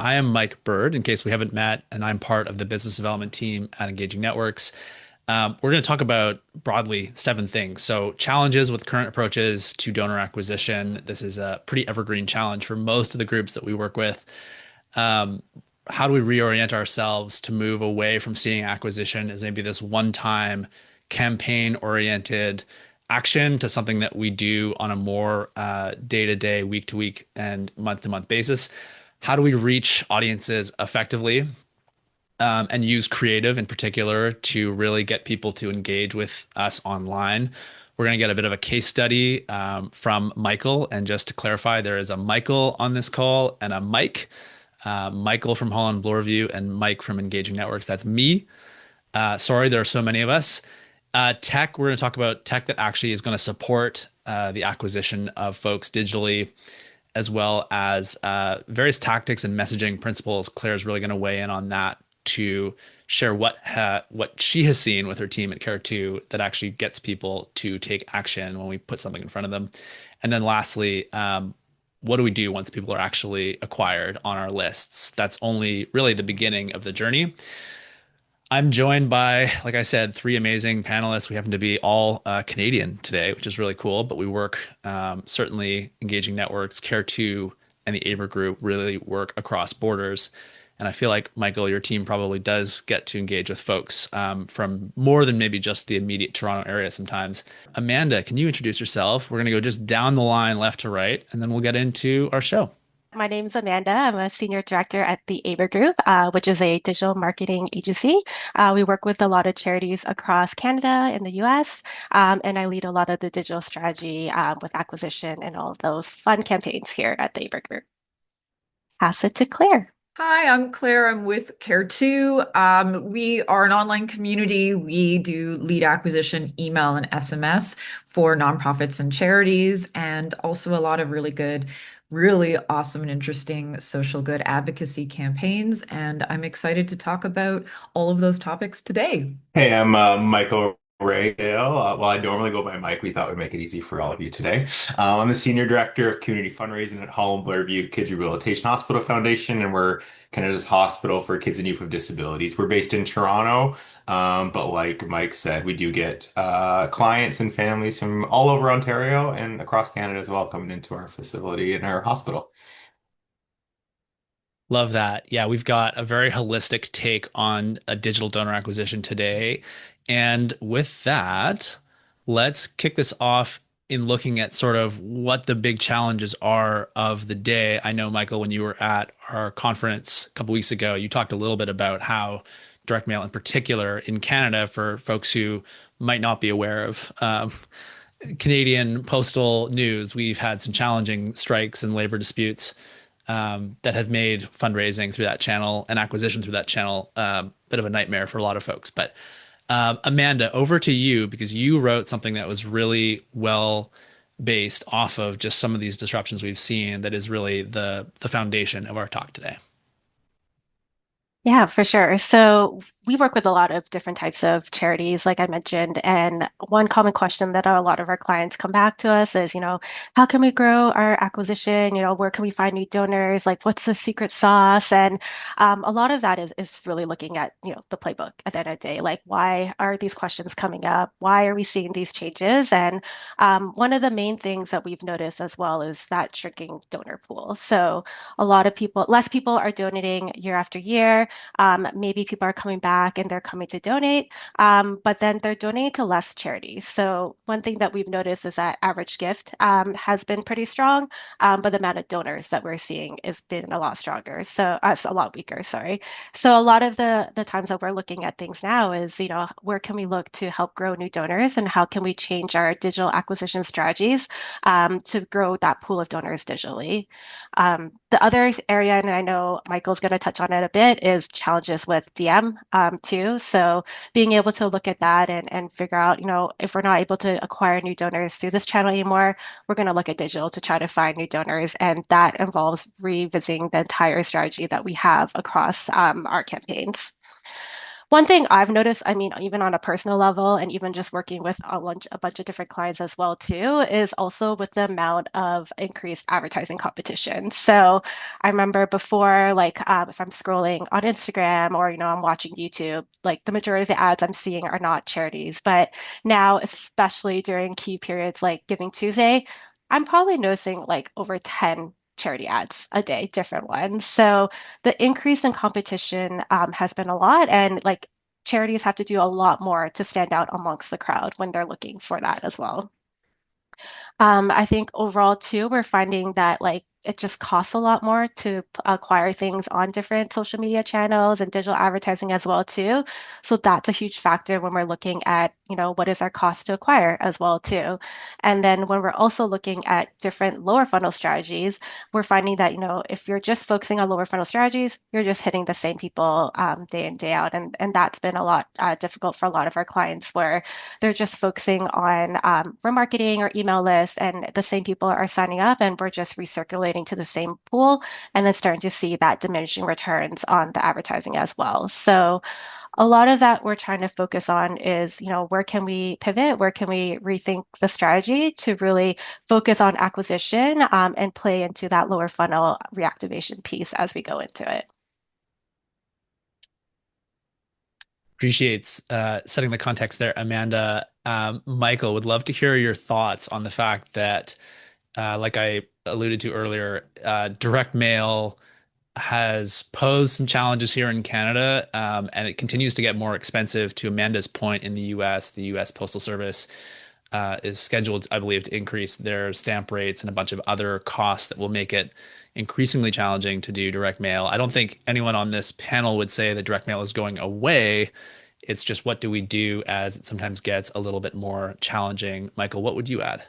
I am Mike Bird, in case we haven't met, and I'm part of the business development team at Engaging Networks. We're going to talk about broadly seven things. So, challenges with current approaches to donor acquisition. This is a pretty evergreen challenge for most of the groups that we work with. Um, how do we reorient ourselves to move away from seeing acquisition as maybe this one-time campaign-oriented action to something that we do on a more day-to-day, week-to-week, and month-to-month basis? How do we reach audiences effectively and use creative in particular to really get people to engage with us online? We're going to get a bit of a case study from Michael. And just to clarify, there is a Michael on this call and a Mike. Michael from Holland Bloorview and Mike from Engaging Networks. That's me. Sorry, there are so many of us. Tech, we're going to talk about tech that actually is going to support the acquisition of folks digitally, as well as various tactics and messaging principles. Claire's really going to weigh in on that to share what she has seen with her team at Care2 that actually gets people to take action when we put something in front of them. And then lastly, what do we do once people are actually acquired on our lists? That's only really the beginning of the journey. I'm joined by, like I said, three amazing panelists. We happen to be all Canadian today, which is really cool, but we work certainly Engaging Networks, Care2, and the Aber Group really work across borders. And I feel like, Michael, your team probably does get to engage with folks from more than maybe just the immediate Toronto area sometimes. Amanda, can you introduce yourself? We're going to go just down the line, left to right, and then we'll get into our show. My name is Amanda. I'm a senior director at the Aber Group, which is a digital marketing agency. We work with a lot of charities across Canada and the US, and I lead a lot of the digital strategy with acquisition and all of those fun campaigns here at the Aber Group. Pass it to Claire. Hi, I'm Claire. I'm with Care2. We are an online community. We do lead acquisition, email, and SMS for nonprofits and charities, and also a lot of really good, really awesome and interesting social good advocacy campaigns. And I'm excited to talk about all of those topics today. Hey, I'm Michael Ray Dale. Well, I normally go by Mike. We thought we'd make it easy for all of you today. I'm the Senior Director of Community Fundraising at Holland Bloorview Kids Rehabilitation Hospital Foundation, and we're Canada's hospital for kids and youth with disabilities. We're based in Toronto, but like Mike said, we do get clients and families from all over Ontario and across Canada as well coming into our facility and our hospital. Love that. Yeah, we've got a very holistic take on a digital donor acquisition today. And with that, let's kick this off in looking at sort of what the big challenges are of the day. I know, Michael, when you were at our conference a couple weeks ago, you talked a little bit about how direct mail in particular in Canada, for folks who might not be aware of Canadian postal news, we've had some challenging strikes and labor disputes that have made fundraising through that channel and acquisition through that channel a bit of a nightmare for a lot of folks. But Amanda, over to you because you wrote something that was really well based off of just some of these disruptions we've seen. That is really the foundation of our talk today. Yeah, for sure. So we work with a lot of different types of charities, like I mentioned, and one common question that a lot of our clients come back to us is, how can we grow our acquisition? Where can we find new donors? Like, what's the secret sauce? And a lot of that is really looking at, the playbook at the end of the day. Like, why are these questions coming up? Why are we seeing these changes? And one of the main things that we've noticed as well is that shrinking donor pool. So a lot of people, less people are donating year after year. Maybe people are coming back and they're coming to donate, but then they're donating to less charities. So one thing that we've noticed is that average gift has been pretty strong, but the amount of donors that we're seeing has been a lot stronger. So it's a lot weaker, sorry. So a lot of the times that we're looking at things now is, where can we look to help grow new donors and how can we change our digital acquisition strategies to grow that pool of donors digitally? The other area, and I know Michael's going to touch on it a bit, is challenges with DM too. So being able to look at that and figure out, if we're not able to acquire new donors through this channel anymore, we're going to look at digital to try to find new donors. And that involves revisiting the entire strategy that we have across our campaigns. One thing I've noticed, I mean, even on a personal level, and even just working with a bunch of different clients as well too, is also with the amount of increased advertising competition. So I remember before, like if I'm scrolling on Instagram or I'm watching YouTube, like the majority of the ads I'm seeing are not charities. But now, especially during key periods like Giving Tuesday, I'm probably noticing like over 10 charity ads a day, different ones. So the increase in competition has been a lot, and like charities have to do a lot more to stand out amongst the crowd when they're looking for that as well. I think overall too, we're finding that like it just costs a lot more to acquire things on different social media channels and digital advertising as well too. So that's a huge factor when we're looking at, what is our cost to acquire as well too. And then when we're also looking at different lower funnel strategies, we're finding that, if you're just focusing on lower funnel strategies, you're just hitting the same people day in, day out. And that's been a lot difficult for a lot of our clients where they're just focusing on remarketing or email lists, and the same people are signing up, and we're just recirculating to the same pool, and then starting to see that diminishing returns on the advertising as well. So a lot of that we're trying to focus on is, where can we pivot? Where can we rethink the strategy to really focus on acquisition and play into that lower funnel reactivation piece as we go into it? Appreciates setting the context there, Amanda. Michael, would love to hear your thoughts on the fact that, like I alluded to earlier, direct mail has posed some challenges here in Canada, and it continues to get more expensive. To Amanda's point, in the U.S. Postal Service is scheduled, I believe, to increase their stamp rates and a bunch of other costs that will make it increasingly challenging to do direct mail. I don't think anyone on this panel would say that direct mail is going away. It's just what do we do as it sometimes gets a little bit more challenging. Michael, what would you add?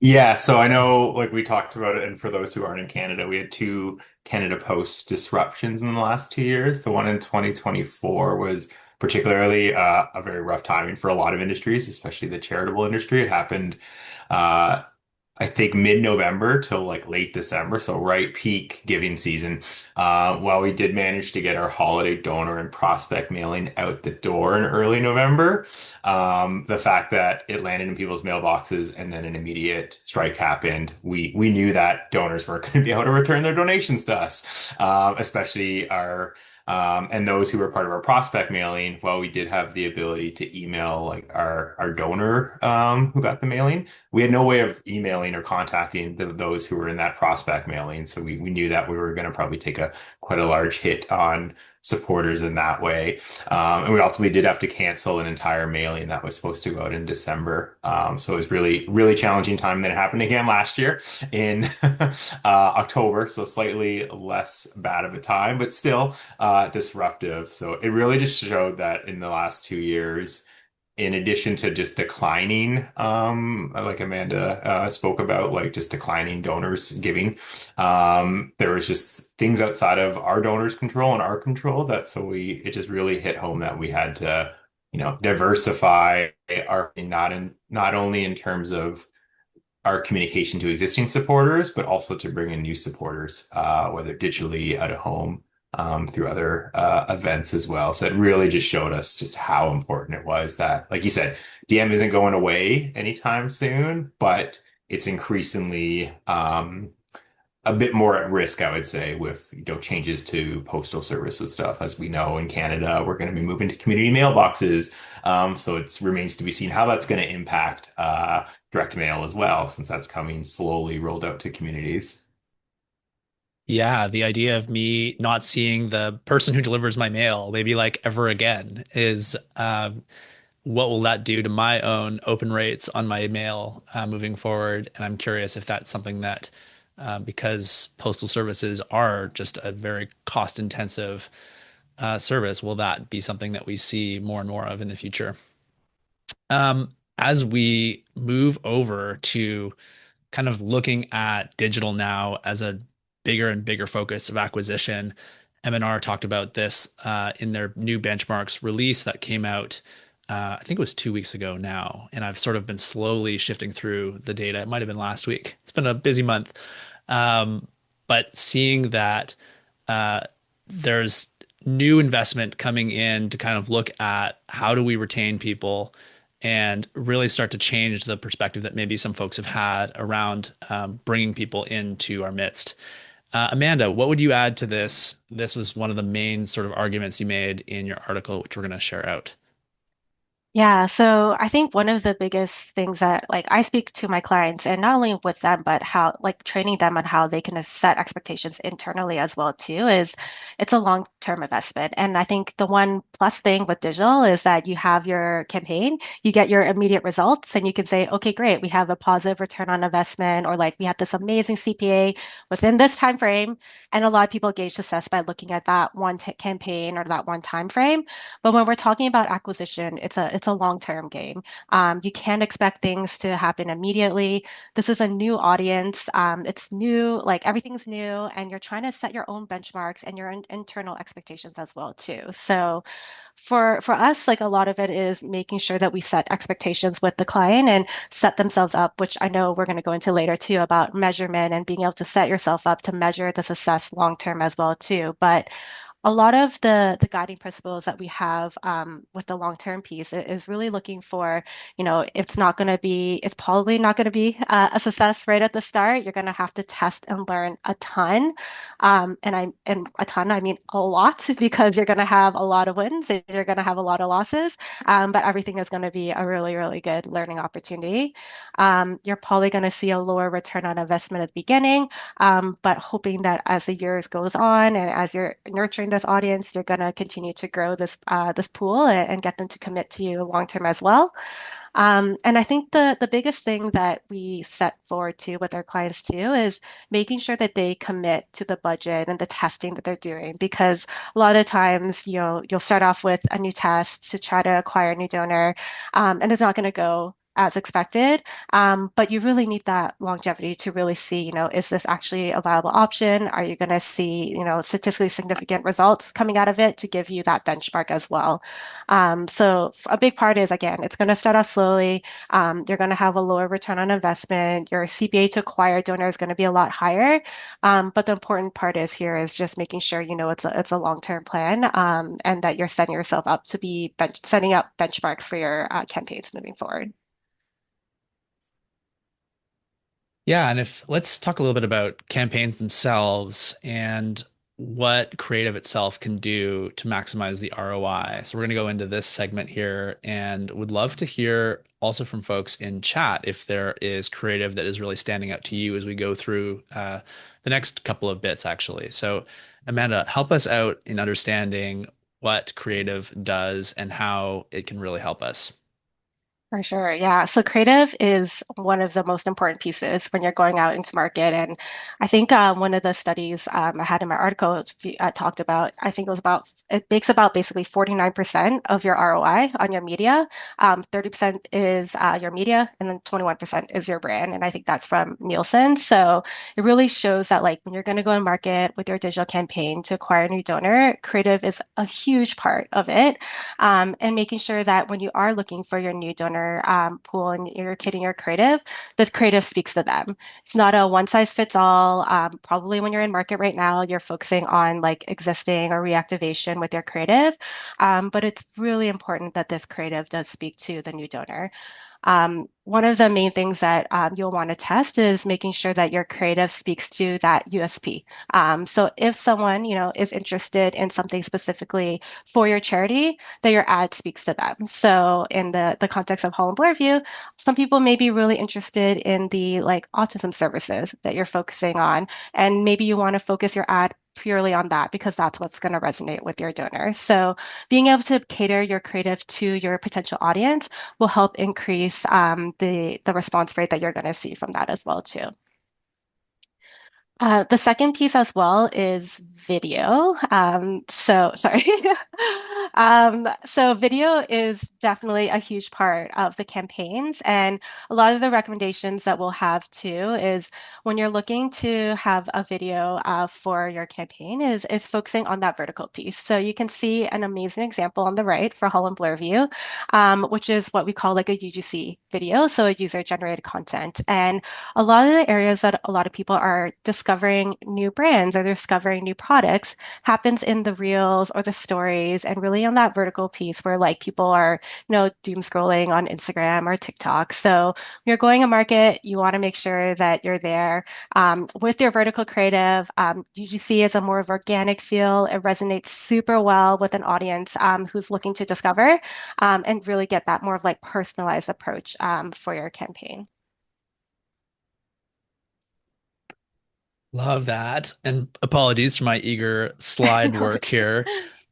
Yeah, so I know like we talked about it, and for those who aren't in Canada, we had two Canada Post disruptions in the last 2 years. The one in 2024 was particularly a very rough timing for a lot of industries, especially the charitable industry. It happened uh, I think mid-November till like late December, so right peak giving season. While we did manage to get our holiday donor and prospect mailing out the door in early November, the fact that it landed in people's mailboxes and then an immediate strike happened, we knew that donors weren't going to be able to return their donations to us, especially our and those who were part of our prospect mailing. While we did have the ability to email like our donor who got the mailing, we had no way of emailing or contacting those who were in that prospect mailing. So we knew that we were going to probably take a quite a large hit on supporters in that way. And we ultimately did have to cancel an entire mailing that was supposed to go out in December. So it was really, really challenging time. That happened again last year in October. So slightly less bad of a time, but still disruptive. So it really just showed that in the last 2 years, in addition to just declining, like Amanda spoke about, like just declining donors giving, there was just things outside of our donors' control and our control that so it just really hit home that we had to, diversify our not only in terms of our communication to existing supporters, but also to bring in new supporters, whether digitally, out of home, through other events as well. So it really just showed us just how important it was that, like you said, DM isn't going away anytime soon, but it's increasingly a bit more at risk, I would say, with changes to postal services stuff. As we know, in Canada, we're going to be moving to community mailboxes. So it remains to be seen how that's going to impact direct mail as well, since that's coming slowly rolled out to communities. Yeah, the idea of me not seeing the person who delivers my mail, maybe like ever again, is what will that do to my own open rates on my mail moving forward? And I'm curious if that's something that, because postal services are just a very cost intensive service, will that be something that we see more and more of in the future? As we move over to kind of looking at digital now as a bigger and bigger focus of acquisition. M&R talked about this in their new benchmarks release that came out, I think it was 2 weeks ago now. And I've sort of been slowly shifting through the data. It might have been last week. It's been a busy month. Um, but seeing that there's new investment coming in to kind of look at how do we retain people and really start to change the perspective that maybe some folks have had around bringing people into our midst. Amanda, what would you add to this? This was one of the main sort of arguments you made in your article, which we're going to share out. Yeah, so I think one of the biggest things that like I speak to my clients and not only with them, but how like training them on how they can set expectations internally as well too is it's a long-term investment. And I think the one plus thing with digital is that you have your campaign, you get your immediate results, and you can say, okay, great, we have a positive return on investment, or like we had this amazing CPA within this time frame. And a lot of people gauge success by looking at that one campaign or that one time frame. But when we're talking about acquisition, it's a long-term game. You can't expect things to happen immediately. This is a new audience. It's new, like everything's new, and you're trying to set your own benchmarks and your internal expectations as well too. So for us, like a lot of it is making sure that we set expectations with the client and set themselves up, which I know we're going to go into later too about measurement and being able to set yourself up to measure the success long term as well too. But a lot of the guiding principles that we have with the long-term piece is really looking for, it's probably not going to be a success right at the start. You're going to have to test and learn a ton. And a ton, I mean a lot, because you're going to have a lot of wins and you're going to have a lot of losses. But everything is going to be a really, really good learning opportunity. You're probably going to see a lower return on investment at the beginning, but hoping that as the years goes on and as you're nurturing this audience, you're going to continue to grow this pool and get them to commit to you long term as well. And I think the biggest thing that we set forward to with our clients too is making sure that they commit to the budget and the testing that they're doing, because a lot of times, you'll start off with a new test to try to acquire a new donor, and it's not going to go as expected. But you really need that longevity to really see, is this actually a viable option? Are you going to see, statistically significant results coming out of it to give you that benchmark as well? So a big part is, again, it's going to start off slowly. You're going to have a lower return on investment. Your CPA to acquire donor is going to be a lot higher. But the important part is here is just making sure, it's a long-term plan, and that you're setting yourself up to be setting up benchmarks for your campaigns moving forward. Yeah, and if let's talk a little bit about campaigns themselves and what creative itself can do to maximize the ROI. So we're going to go into this segment here and would love to hear also from folks in chat if there is creative that is really standing out to you as we go through the next couple of bits, actually. So Amanda, help us out in understanding what creative does and how it can really help us. For sure. Yeah. So creative is one of the most important pieces when you're going out into market. And I think one of the studies I had in my article talked about, I think it makes about basically 49% of your ROI on your media. 30% is your media, and then 21% is your brand. And I think that's from Nielsen. So it really shows that like when you're going to go in market with your digital campaign to acquire a new donor, creative is a huge part of it. And making sure that when you are looking for your new donor pool and you're creating your creative, the creative speaks to them. It's not a one size fits all. Probably when you're in market right now, you're focusing on like existing or reactivation with your creative. But it's really important that this creative does speak to the new donor. One of the main things that you'll want to test is making sure that your creative speaks to that USP. So if someone, is interested in something specifically for your charity, that your ad speaks to them. So in the context of Holland Bloorview, some people may be really interested in the like autism services that you're focusing on, and maybe you want to focus your ad purely on that because that's what's going to resonate with your donors. So being able to cater your creative to your potential audience will help increase the response rate that you're going to see from that as well too. The second piece as well is video. So sorry. So video is definitely a huge part of the campaigns, and a lot of the recommendations that we'll have too is when you're looking to have a video for your campaign is focusing on that vertical piece. So you can see an amazing example on the right for Hull and Blur View, which is what we call like a UGC video, so a user generated content. And a lot of the areas that a lot of people are discussing discovering new brands or they're discovering new products happens in the reels or the stories and really on that vertical piece where like people are, doom scrolling on Instagram or TikTok. So when you're going to market, you want to make sure that you're there with your vertical creative. UGC is a more of organic feel. It resonates super well with an audience who's looking to discover and really get that more of like personalized approach for your campaign. Love that. And apologies for my eager slide No work here.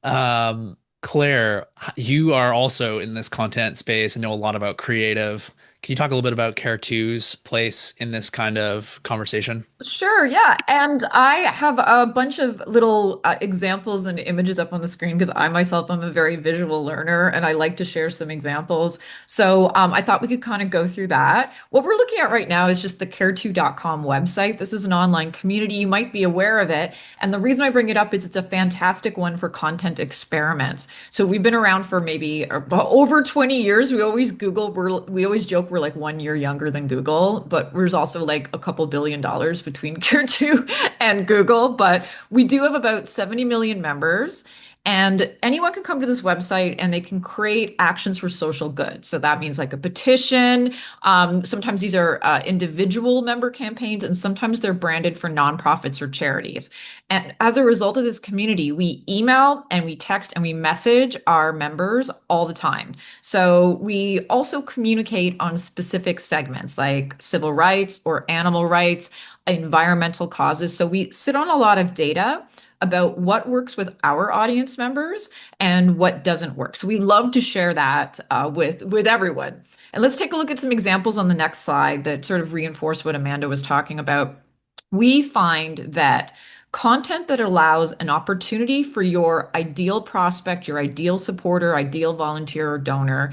worries. Claire, you are also in this content space and know a lot about creative. Can you talk a little bit about Care two's place in this kind of conversation? Sure, yeah. And I have a bunch of little examples and images up on the screen because I myself am a very visual learner and I like to share some examples. So I thought we could kind of go through that. What we're looking at right now is just the care2.com website. This is an online community. You might be aware of it. And the reason I bring it up is it's a fantastic one for content experiments. So we've been around for maybe over 20 years. We always we always joke we're like 1 year younger than Google, but there's also like a couple $1 billion between Care2 and Google. But we do have about 70 million members. And anyone can come to this website and they can create actions for social good. So that means like a petition. Sometimes these are individual member campaigns, and sometimes they're branded for nonprofits or charities. And as a result of this community, we email and we text and we message our members all the time. So we also communicate on specific segments like civil rights or animal rights, environmental causes. So we sit on a lot of data about what works with our audience members and what doesn't work. So we love to share that with everyone. And let's take a look at some examples on the next slide that sort of reinforce what Amanda was talking about. We find that content that allows an opportunity for your ideal prospect, your ideal supporter, ideal volunteer or donor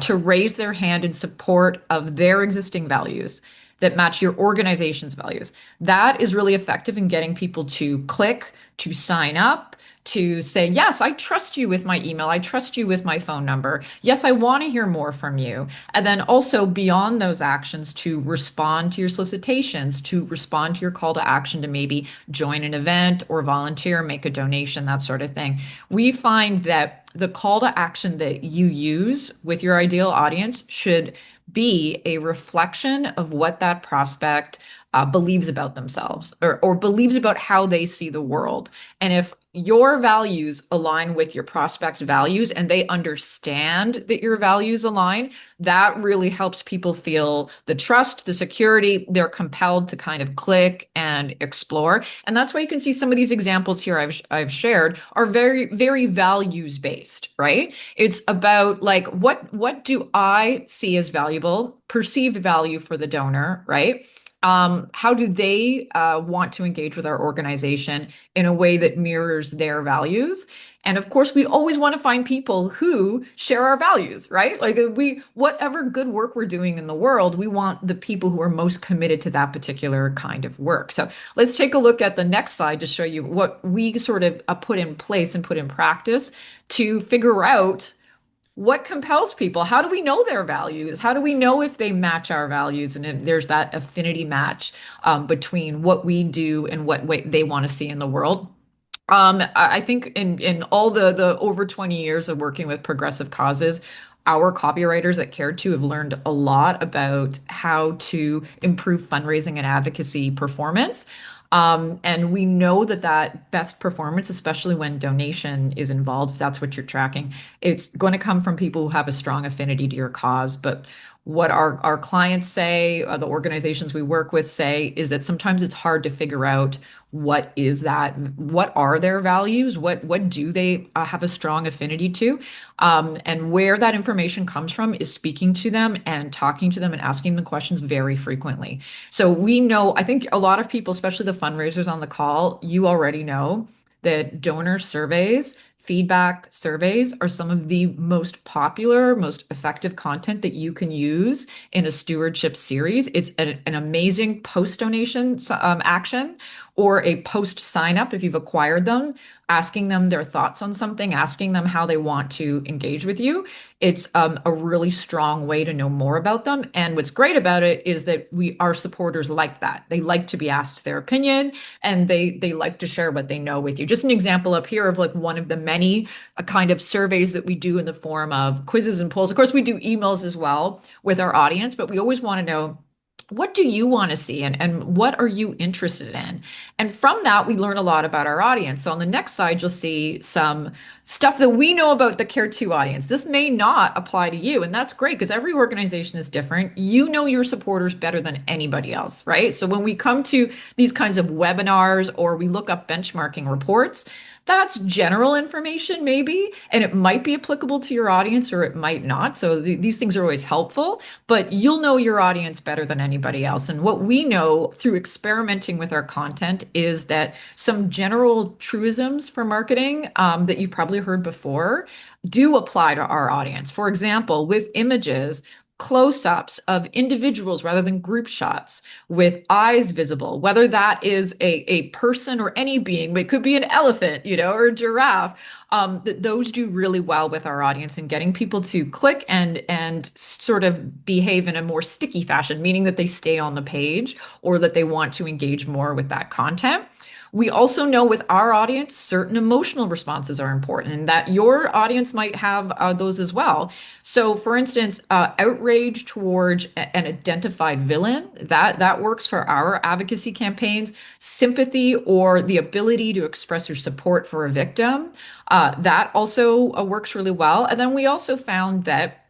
to raise their hand in support of their existing values that match your organization's values. That is really effective in getting people to click, to sign up, to say, yes, I trust you with my email. I trust you with my phone number. Yes, I want to hear more from you. And then also beyond those actions to respond to your solicitations, to respond to your call to action to maybe join an event or volunteer, make a donation, that sort of thing. We find that the call to action that you use with your ideal audience should be a reflection of what that prospect believes about themselves or believes about how they see the world. And if your values align with your prospect's values and they understand that your values align, that really helps people feel the trust, the security. They're compelled to kind of click and explore. And that's why you can see some of these examples here I've shared are very, very values based, right? It's about like what do I see as valuable, perceived value for the donor, right? How do they want to engage with our organization in a way that mirrors their values? And of course, we always want to find people who share our values, right? Like whatever good work we're doing in the world, we want the people who are most committed to that particular kind of work. So let's take a look at the next slide to show you what we sort of put in place and put in practice to figure out what compels people. How do we know their values? How do we know if they match our values and if there's that affinity match between what we do and what way they want to see in the world? I think in all the over 20 years of working with progressive causes, our copywriters at Care2 have learned a lot about how to improve fundraising and advocacy performance. And we know that best performance, especially when donation is involved, if that's what you're tracking, it's going to come from people who have a strong affinity to your cause. But what our clients say, the organizations we work with say, is that sometimes it's hard to figure out what are their values, what do they have a strong affinity to, and where that information comes from is speaking to them and talking to them and asking them questions very frequently. So we know, I think a lot of people, especially the fundraisers on the call, you already know that donor surveys feedback, surveys are some of the most popular, most effective content that you can use in a stewardship series. It's an amazing post donation action or a post sign up if you've acquired them, asking them their thoughts on something, asking them how they want to engage with you. It's a really strong way to know more about them. And what's great about it is that our supporters like that. They like to be asked their opinion, and they like to share what they know with you. Just an example up here of like one of the many kind of surveys that we do in the form of quizzes and polls. Of course, we do emails as well with our audience, but we always want to know, what do you want to see, and what are you interested in? And from that, we learn a lot about our audience. So on the next slide, you'll see some stuff that we know about the Care 2 audience. This may not apply to you, and that's great because every organization is different. You know your supporters better than anybody else, right? So when we come to these kinds of webinars or we look up benchmarking reports, that's general information maybe, and it might be applicable to your audience or it might not. So these things are always helpful, but you'll know your audience better than anybody else. And what we know through experimenting with our content is that some general truisms for marketing that you've probably heard before do apply to our audience. For example, with images, close-ups of individuals rather than group shots with eyes visible, whether that is a person or any being, but it could be an elephant, or a giraffe. Those do really well with our audience and getting people to click and sort of behave in a more sticky fashion, meaning that they stay on the page or that they want to engage more with that content. We also know with our audience, certain emotional responses are important and that your audience might have those as well. So for instance, outrage towards an identified villain, that works for our advocacy campaigns. Sympathy or the ability to express your support for a victim, that also works really well. And then we also found that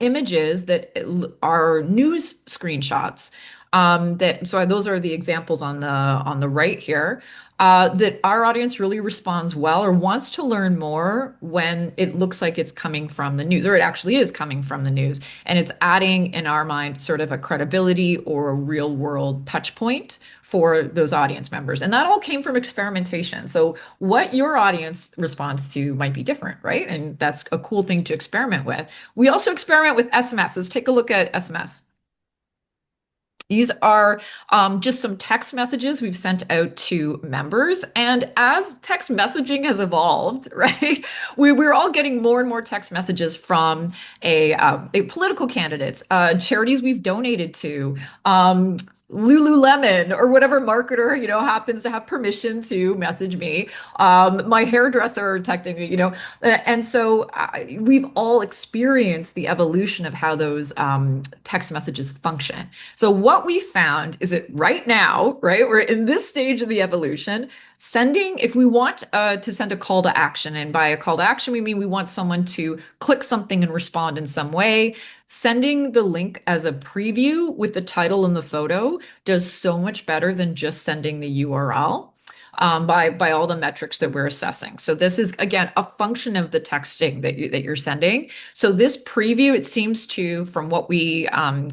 images that are news screenshots, so those are the examples on the right here, that our audience really responds well or wants to learn more when it looks like it's coming from the news, or it actually is coming from the news, and it's adding in our mind sort of a credibility or a real world touch point for those audience members. And that all came from experimentation. So what your audience responds to might be different, right? And that's a cool thing to experiment with. We also experiment with SMS. Let's take a look at SMS. These are just some text messages we've sent out to members. And as text messaging has evolved, right, we're all getting more and more text messages from a political candidates, charities we've donated to, Lululemon or whatever marketer, happens to have permission to message me, my hairdresser texting me, and so we've all experienced the evolution of how those text messages function. So what we found is that right now, right, we're in this stage of the evolution, if we want to send a call to action, and by a call to action, we mean we want someone to click something and respond in some way. Sending the link as a preview with the title and the photo does so much better than just sending the URL. By all the metrics that we're assessing. So this is, again, a function of the texting that you're sending. So this preview, it seems to, from what we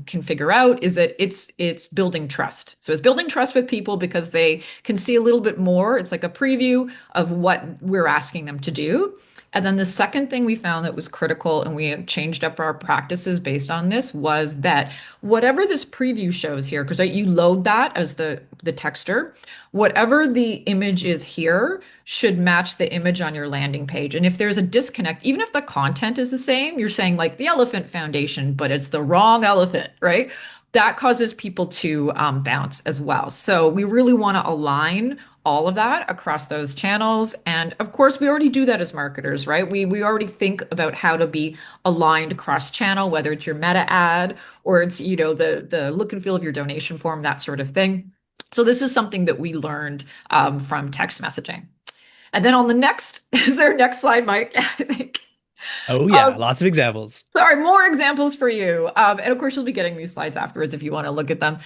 can figure out, is that it's building trust. So it's building trust with people because they can see a little bit more. It's like a preview of what we're asking them to do. And then the second thing we found that was critical, and we changed up our practices based on this, was that whatever this preview shows here, because you load that as the texter, whatever the image is here should match the image on your landing page. And if there's a disconnect, even if the content is the same, you're saying like the elephant foundation, but it's the wrong elephant, right? That causes people to bounce as well. So we really want to align all of that across those channels. And of course, we already do that as marketers, right? We already think about how to be aligned cross channel, whether it's your meta ad or it's, the look and feel of your donation form, that sort of thing. So this is something that we learned from text messaging. And then on the next, is there a next slide, Mike? I think. Oh yeah, lots of examples. Sorry, more examples for you. And of course, you'll be getting these slides afterwards if you want to look at them.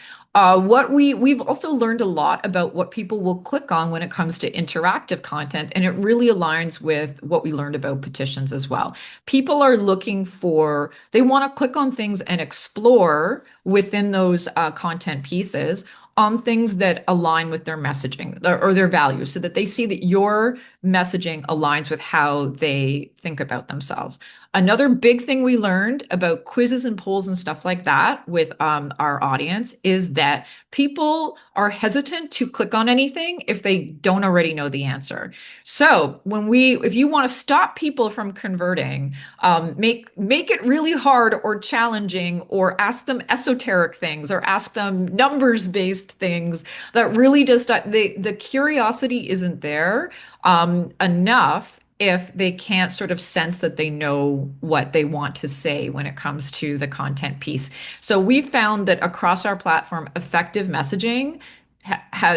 We've also learned a lot about what people will click on when it comes to interactive content, and it really aligns with what we learned about petitions as well. People are they want to click on things and explore within those content pieces. on things that align with their messaging or their values so that they see that your messaging aligns with how they think about themselves. Another big thing we learned about quizzes and polls and stuff like that with our audience is that people are hesitant to click on anything if they don't already know the answer. So if you want to stop people from converting, make it really hard or challenging, or ask them esoteric things, or ask them numbers based things that really just the curiosity isn't there enough if they can't sort of sense that they know what they want to say when it comes to the content piece. So we found that across our platform, effective messaging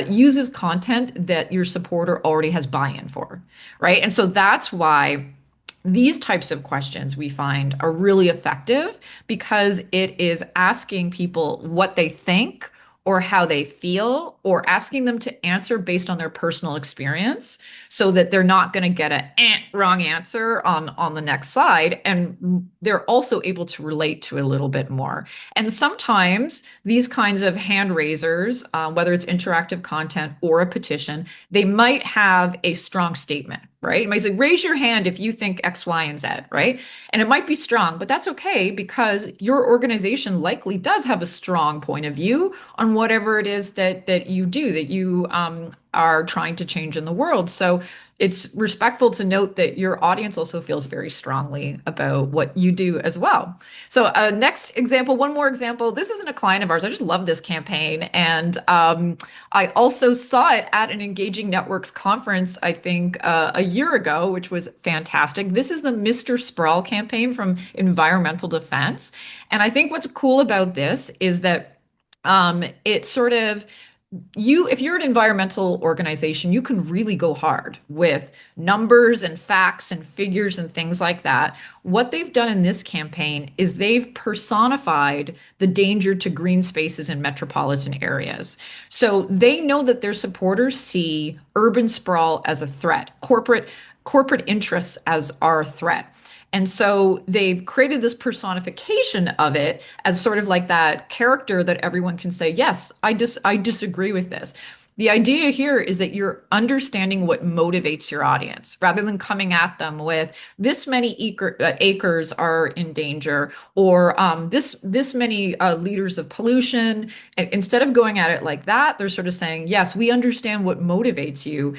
uses content that your supporter already has buy-in for, right? And so that's why these types of questions we find are really effective, because it is asking people what they think or how they feel, or asking them to answer based on their personal experience, so that they're not going to get a wrong answer on the next slide, and they're also able to relate to it a little bit more. And sometimes these kinds of hand raisers, whether it's interactive content or a petition, they might have a strong statement, right? It might say, raise your hand if you think X, Y, and Z, right? And it might be strong, but that's okay, because your organization likely does have a strong point of view on whatever it is that you do, that you are trying to change in the world. So it's respectful to note that your audience also feels very strongly about what you do as well. So next example, one more example. This isn't a client of ours. I just love this campaign. And I also saw it at an Engaging Networks conference, I think a year ago, which was fantastic. This is the Mr. Sprawl campaign from Environmental Defense. And I think what's cool about this is that it sort of if you're an environmental organization, you can really go hard with numbers and facts and figures and things like that. What they've done in this campaign is they've personified the danger to green spaces in metropolitan areas. So they know that their supporters see urban sprawl as a threat, corporate interests as our threat. And so they've created this personification of it as sort of like that character that everyone can say, yes, I disagree with this. The idea here is that you're understanding what motivates your audience rather than coming at them with this many acres are in danger, or this many liters of pollution. Instead of going at it like that, they're sort of saying, yes, we understand what motivates you.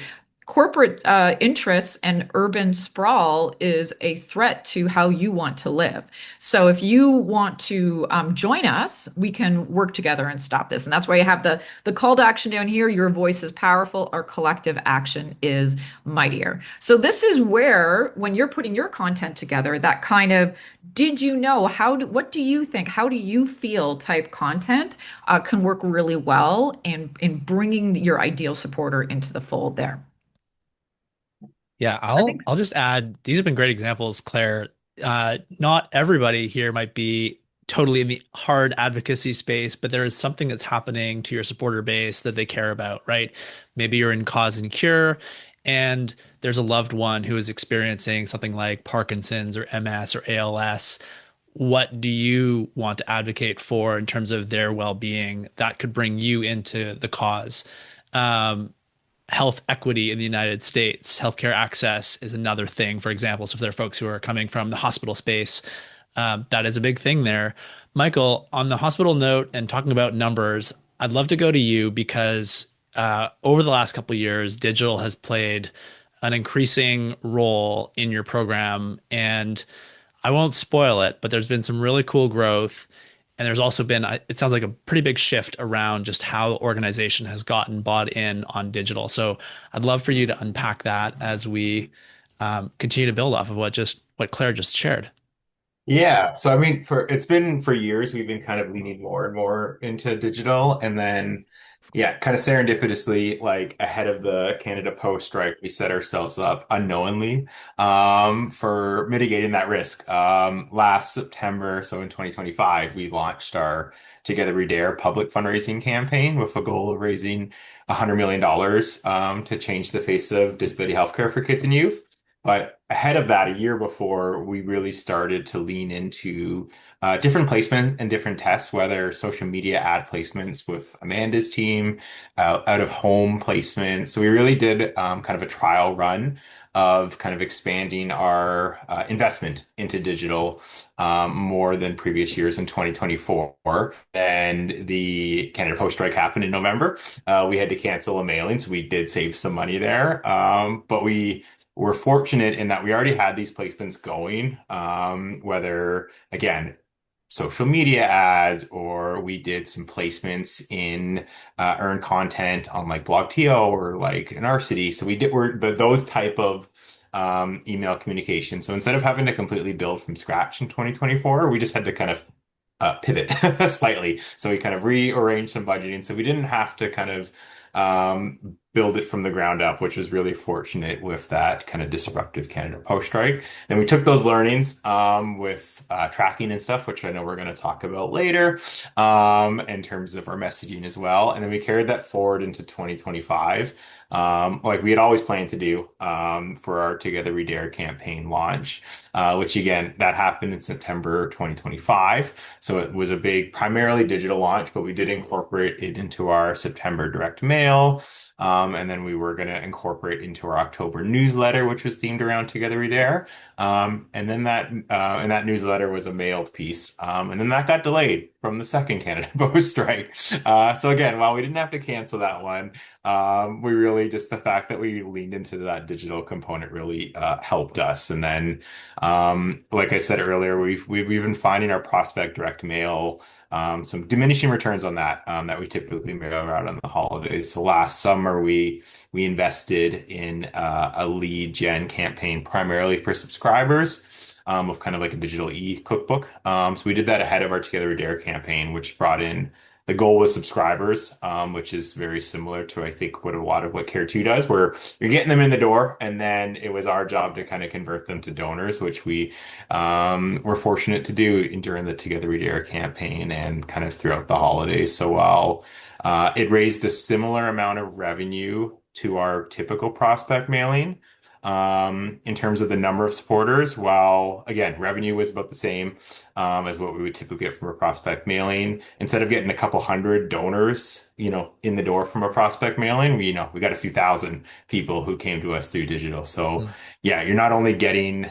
Corporate interests and urban sprawl is a threat to how you want to live. So if you want to join us, we can work together and stop this. And that's why you have the call to action down here. Your voice is powerful. Our collective action is mightier. So this is where, when you're putting your content together, that kind of did you know, what do you think, how do you feel type content can work really well in bringing your ideal supporter into the fold there. Yeah, I I'll think I'll just add, these have been great examples, Claire. Not everybody here might be totally in the hard advocacy space, but there is something that's happening to your supporter base that they care about, right? Maybe you're in cause and cure, and there's a loved one who is experiencing something like Parkinson's or MS or ALS. What do you want to advocate for in terms of their well-being that could bring you into the cause? Um, Health equity in the United States, healthcare access is another thing, for example. So if there are folks who are coming from the hospital space, that is a big thing there. Michael, on the hospital note and talking about numbers, I'd love to go to you because over the last couple of years, digital has played an increasing role in your program. And I won't spoil it, but there's been some really cool growth. And there's also been, it sounds like a pretty big shift around just how the organization has gotten bought in on digital. So I'd love for you to unpack that as we continue to build off of what Claire just shared. Yeah, so I mean, it's been for years we've been kind of leaning more and more into digital, and then yeah, kind of serendipitously, like ahead of the Canada Post strike, we set ourselves up unknowingly for mitigating that risk. Last September, so in 2025, we launched our Together We Dare public fundraising campaign with a goal of raising $100 million to change the face of disability healthcare for kids and youth. But ahead of that, a year before, we really started to lean into different placement and different tests, whether social media ad placements with Amanda's team, out of home placement. So we really did kind of a trial run of kind of expanding our investment into digital more than previous years in 2024. And the Canada Post strike happened in November. We had to cancel a mailing, so we did save some money there. But we're fortunate in that we already had these placements going, whether, again, social media ads, or we did some placements in earned content on like BlogTO or like in our city. So we did those type of email communication. So instead of having to completely build from scratch in 2024, we just had to kind of pivot slightly. So we kind of rearranged some budgeting. So we didn't have to kind of build it from the ground up, which was really fortunate with that kind of disruptive Canada Post strike. Then we took those learnings with tracking and stuff, which I know we're going to talk about later, in terms of our messaging as well. And then we carried that forward into 2025, like we had always planned to do for our Together We Dare campaign launch, which again, that happened in September 2025. So it was a big, primarily digital launch, but we did incorporate it into our September direct mail. And then we were going to incorporate into our October newsletter, which was themed around Together We Dare. And that newsletter was a mailed piece. And then that got delayed from the second Canada Post strike. So again, while we didn't have to cancel that one, we really just the fact that we leaned into that digital component really helped us. And then, like I said earlier, we've been finding our prospect direct mail some diminishing returns on that that we typically mail out on the holidays. So last summer we invested in a lead gen campaign primarily for subscribers. Of kind of like a digital e-cookbook. So we did that ahead of our Together We Dare campaign, which brought in the goal was subscribers, which is very similar to I think what a lot of what Care2 does, where you're getting them in the door, and then it was our job to kind of convert them to donors, which we were fortunate to do during the Together We Dare campaign and kind of throughout the holidays. So while it raised a similar amount of revenue to our typical prospect mailing, in terms of the number of supporters, while again, revenue was about the same as what we would typically get from a prospect mailing. Instead of getting a couple hundred donors, in the door from a prospect mailing, we got a few thousand people who came to us through digital. So Mm. yeah, you're not only getting,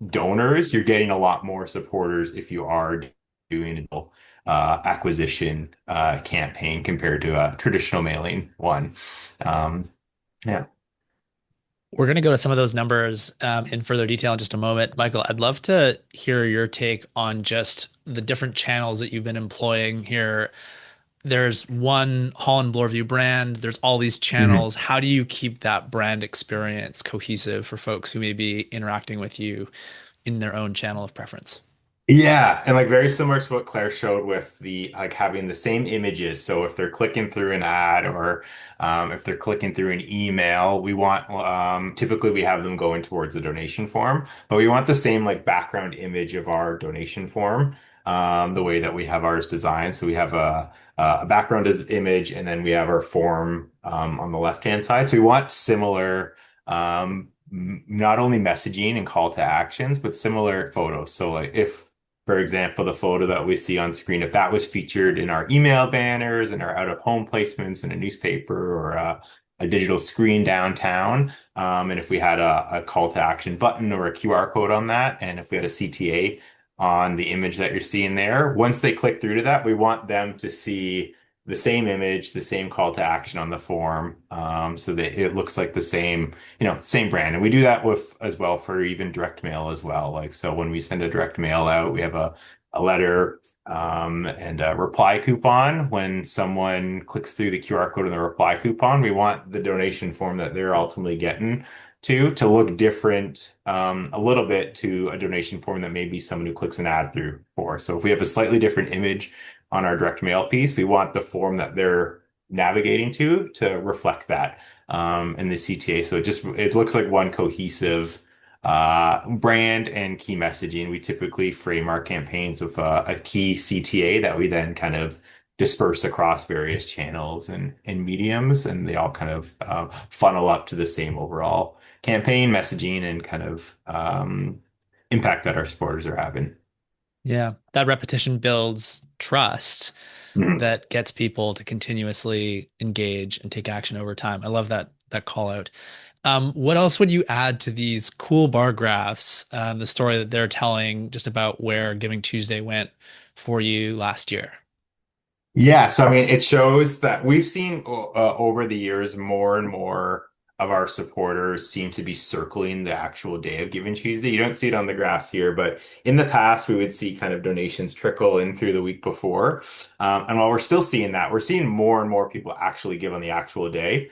donors, you're getting a lot more supporters if you are doing a acquisition campaign compared to a traditional mailing one. Um, yeah. We're going to go to some of those numbers in further detail in just a moment. Michael, I'd love to hear your take on just the different channels that you've been employing here. There's one Holland Bloorview brand, there's all these Mhm. channels. How do you keep that brand experience cohesive for folks who may be interacting with you in their own channel of preference? Yeah, and like very similar to what Claire showed with the like having the same images. So if they're clicking through an ad or if they're clicking through an email, we want typically we have them going towards the donation form, but we want the same like background image of our donation form, the way that we have ours designed. So we have a background as image, and then we have our form on the left-hand side. So we want similar. Not only messaging and call to actions, but similar photos. So like if for example, the photo that we see on screen, if that was featured in our email banners and our out-of-home placements in a newspaper or a digital screen downtown, and if we had a call to action button or a QR code on that, and if we had a CTA on the image that you're seeing there, once they click through to that, we want them to see the same image, the same call to action on the form, so that it looks like the same same brand. And we do that with as well for even direct mail as well. Like, so when we send a direct mail out, we have a letter, and a reply coupon. When someone clicks through the QR code in the reply coupon, we want the donation form that they're ultimately getting to look different, a little bit to a donation form that maybe someone who clicks an ad through for. So if we have a slightly different image on our direct mail piece, we want the form that they're navigating to reflect that and the CTA. So it looks like one cohesive brand and key messaging. We typically frame our campaigns with a key CTA that we then kind of disperse across various channels and mediums, and they all kind of funnel up to the same overall campaign messaging and kind of impact that our supporters are having. Yeah, that repetition builds trust Mhm. that gets people to continuously engage and take action over time. I love that call out. What else would you add to these cool bar graphs, the story that they're telling just about where Giving Tuesday went for you last year? Yeah, so I mean, it shows that we've seen over the years more and more of our supporters seem to be circling the actual day of Giving Tuesday. You don't see it on the graphs here, but in the past, we would see kind of donations trickle in through the week before. And while we're still seeing that, we're seeing more and more people actually give on the actual day,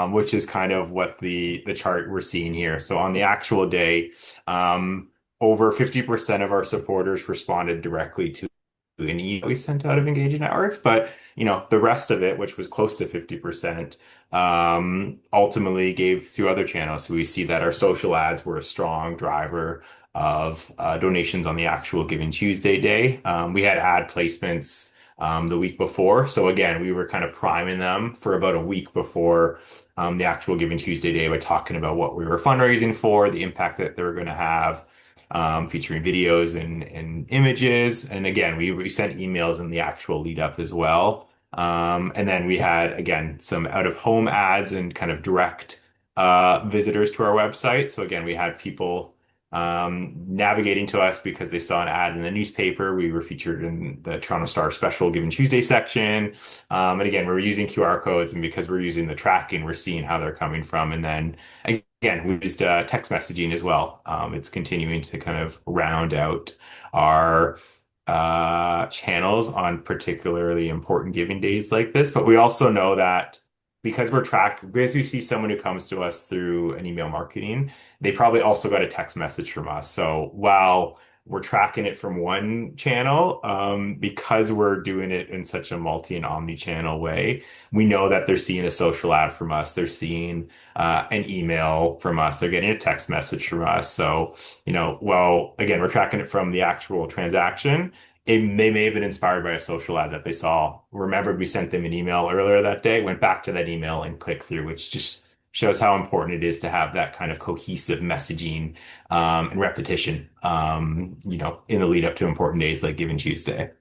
which is kind of what the chart we're seeing here. So on the actual day, um, over 50% of our supporters responded directly to an email we sent out of engaging networks, but the rest of it, which was close to 50%, ultimately gave through other channels. So we see that our social ads were a strong driver of donations on the actual Giving Tuesday day. We had ad placements the week before. So again, we were kind of priming them for about a week before the actual Giving Tuesday day by talking about what we were fundraising for, the impact that they were going to have, featuring videos and images. And again, we sent emails in the actual lead up as well. And then we had, again, some out of home ads and kind of direct visitors to our website. So again, we had people navigating to us because they saw an ad in the newspaper. We were featured in the Toronto Star Special Given Tuesday section. And again, we're using QR codes, and because we're using the tracking, we're seeing how they're coming from. And then again, we used text messaging as well. It's continuing to kind of round out our channels on particularly important giving days like this. But we also know that because we're tracked, because we see someone who comes to us through an email marketing, they probably also got a text message from us. So while we're tracking it from one channel, because we're doing it in such a multi and omni-channel way, we know that they're seeing a social ad from us. They're seeing an email from us. They're getting a text message from us. So, well, again, we're tracking it from the actual transaction. They may have been inspired by a social ad that they saw, remembered we sent them an email earlier that day, went back to that email and clicked through, which just shows how important it is to have that kind of cohesive messaging and repetition, in the lead up to important days like Giving Tuesday.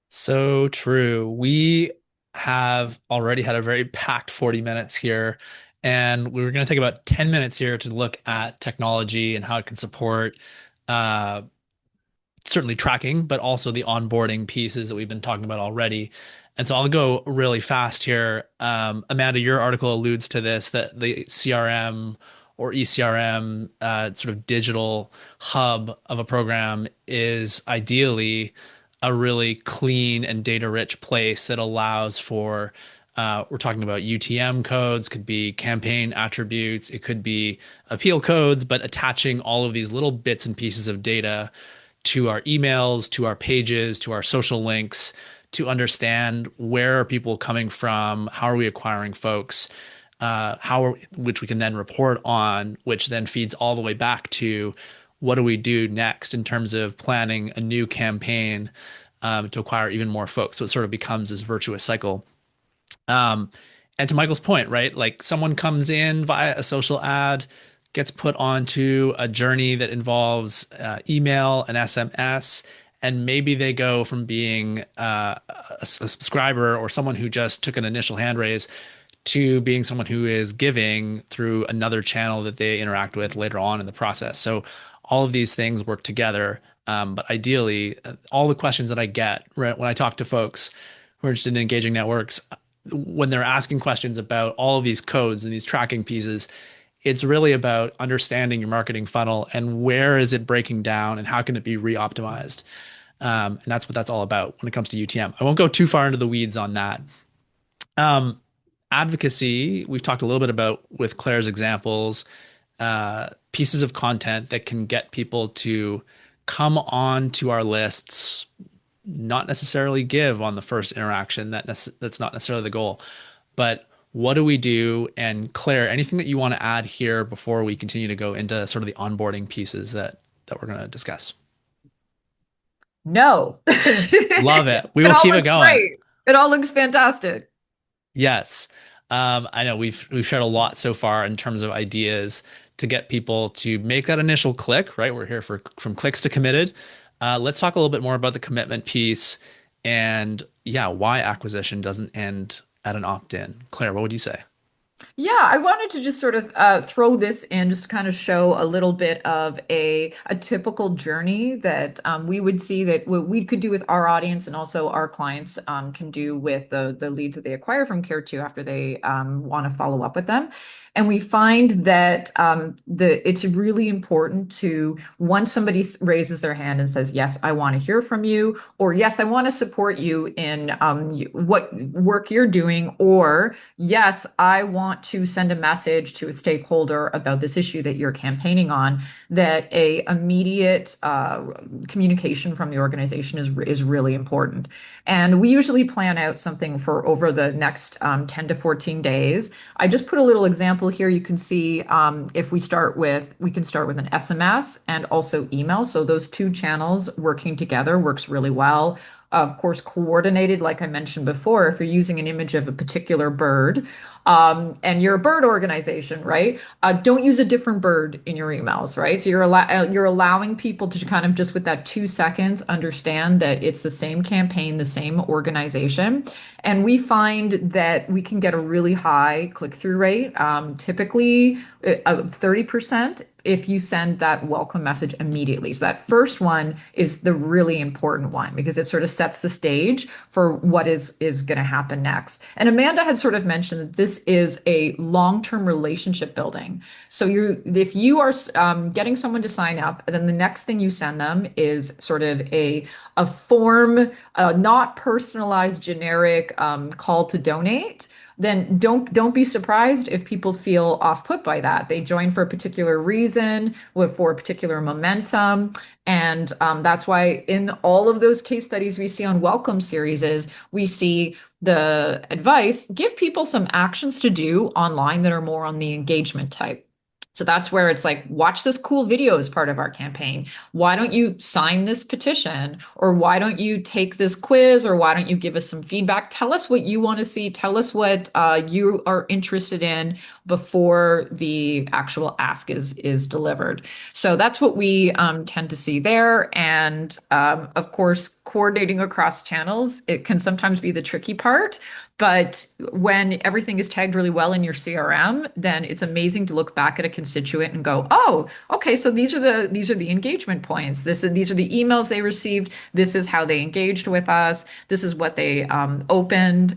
So true. We have already had a very packed 40 minutes here, and we were going to take about 10 minutes here to look at technology and how it can support uh, certainly tracking, but also the onboarding pieces that we've been talking about already. And so I'll go really fast here. Amanda, your article alludes to this, that the CRM or ECRM sort of digital hub of a program is ideally a really clean and data rich place that allows for we're talking about UTM codes, could be campaign attributes, it could be appeal codes, but attaching all of these little bits and pieces of data to our emails, to our pages, to our social links, to understand where are people coming from, how are we acquiring folks, which we can then report on, which then feeds all the way back to what do we do next in terms of planning a new campaign to acquire even more folks. So it sort of becomes this virtuous cycle. Um, and to Michael's point, right? Like someone comes in via a social ad, gets put onto a journey that involves email and SMS, and maybe they go from being a subscriber or someone who just took an initial hand raise to being someone who is giving through another channel that they interact with later on in the process. So all of these things work together. But ideally, all the questions that I get right, when I talk to folks who are interested in engaging networks, when they're asking questions about all of these codes and these tracking pieces, it's really about understanding your marketing funnel and where is it breaking down and how can it be re-optimized. And that's what that's all about when it comes to UTM. I won't go too far into the weeds on that. Um, Advocacy, we've talked a little bit about with Claire's examples, pieces of content that can get people to come on to our lists, not necessarily give on the first interaction. That's not necessarily the goal. But what do we do? And Claire, anything that you want to add here before we continue to go into sort of the onboarding pieces that we're going to discuss? No. Love it. We It will all keep it looks going. great. It all looks fantastic. Yes. I know we've shared a lot so far in terms of ideas to get people to make that initial click, right? We're here for from clicks to committed. Let's talk a little bit more about the commitment piece and yeah, why acquisition doesn't end at an opt-in. Claire, what would you say? Yeah, I wanted to just sort of throw this in just to kind of show a little bit of a typical journey that we would see that what we could do with our audience and also our clients can do with the leads that they acquire from Care2 after they want to follow up with them. And we find that it's really important to once somebody raises their hand and says, "Yes, I want to hear from you," or "Yes, I want to support you in what work you're doing," or yes, I want to send a message to a stakeholder about this issue that you're campaigning on, that a immediate communication from the organization is really important. And we usually plan out something for over the next 10 to 14 days. I just put a little example here. You can see if we can start with an SMS and also email. So those two channels working together works really well. Of course, coordinated, like I mentioned before, if you're using an image of a particular bird, and you're a bird organization, right? Don't use a different bird in your emails, right? So you're allowing people to kind of just with that 2 seconds understand that it's the same campaign, the same organization, and we find that we can get a really high click-through rate, typically of 30% if you send that welcome message immediately. So that first one is the really important one because it sort of sets the stage for what is going to happen next. And Amanda had sort of mentioned that this is a long-term relationship building. So if you are getting someone to sign up, then the next thing you send them is sort of a form, not personalized, generic call to donate, then don't be surprised if people feel off put by that. They join for a particular reason, for a particular momentum, and that's why in all of those case studies we see on welcome series is we see the advice give people some actions to do online that are more on the engagement type. So that's where it's like, watch this cool video as part of our campaign. Why don't you sign this petition? Or why don't you take this quiz? Or why don't you give us some feedback? Tell us what you want to see. Tell us what you are interested in before the actual ask is delivered. So that's what we tend to see there. And of course, coordinating across channels, it can sometimes be the tricky part. But when everything is tagged really well in your CRM, then it's amazing to look back at a constituent and go, "Oh, okay, so these are the engagement points. These are the emails they received. This is how they engaged with us. This is what they opened."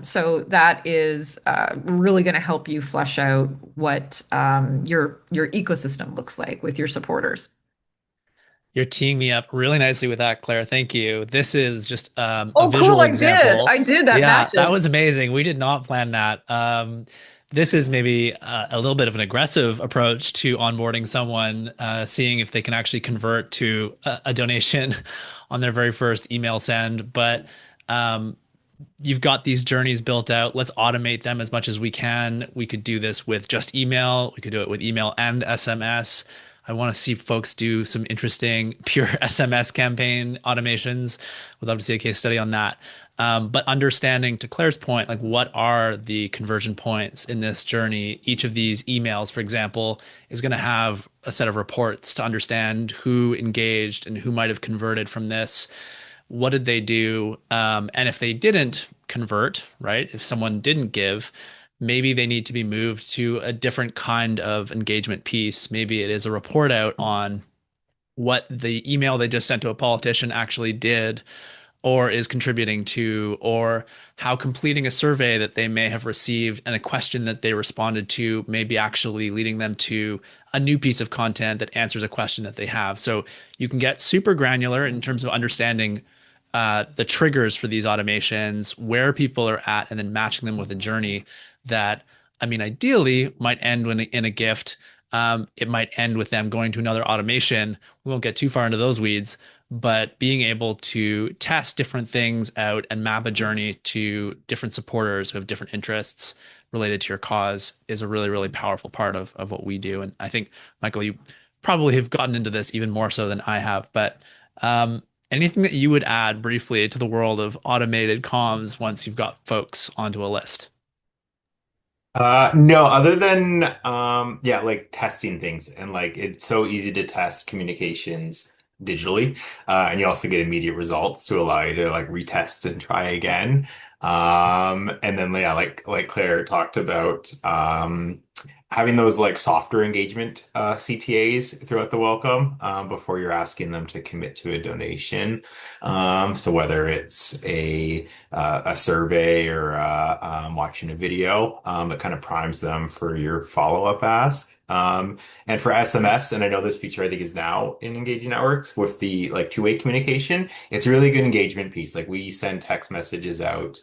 So that is really going to help you flesh out what your ecosystem looks like with your supporters. You're teeing me up really nicely with that, Claire. Thank you. This is just a Oh, cool! visual I did. example. I did. That Yeah, that matches. was amazing. We did not plan that. This is maybe a little bit of an aggressive approach to onboarding someone, seeing if they can actually convert to a donation on their very first email send. But um, you've got these journeys built out. Let's automate them as much as we can. We could do this with just email. We could do it with email and SMS. I want to see folks do some interesting pure SMS campaign automations. Would love to see a case study on that. But understanding, to Claire's point, like what are the conversion points in this journey? Each of these emails, for example, is going to have a set of reports to understand who engaged and who might have converted from this. What did they do? And if they didn't convert, right? If someone didn't give, maybe they need to be moved to a different kind of engagement piece. Maybe it is a report out on what the email they just sent to a politician actually did or is contributing to, or how completing a survey that they may have received and a question that they responded to may be actually leading them to a new piece of content that answers a question that they have. So you can get super granular in terms of understanding the triggers for these automations, where people are at, and then matching them with a journey that, I mean, ideally might end in a gift. It might end with them going to another automation. We won't get too far into those weeds, but being able to test different things out and map a journey to different supporters who have different interests related to your cause is a really, really powerful part of what we do. And I think, Michael, you probably have gotten into this even more so than I have, but anything that you would add briefly to the world of automated comms once you've got folks onto a list? No, other than yeah, like testing things and like it's so easy to test communications digitally. And you also get immediate results to allow you to like retest and try again. And then yeah, like Claire talked about having those like softer engagement CTAs throughout the welcome before you're asking them to commit to a donation. So whether it's a survey or watching a video. It kind of primes them for your follow-up ask. And for SMS, and I know this feature I think is now in engaging networks with the like two-way communication, it's a really good engagement piece. Like we send text messages out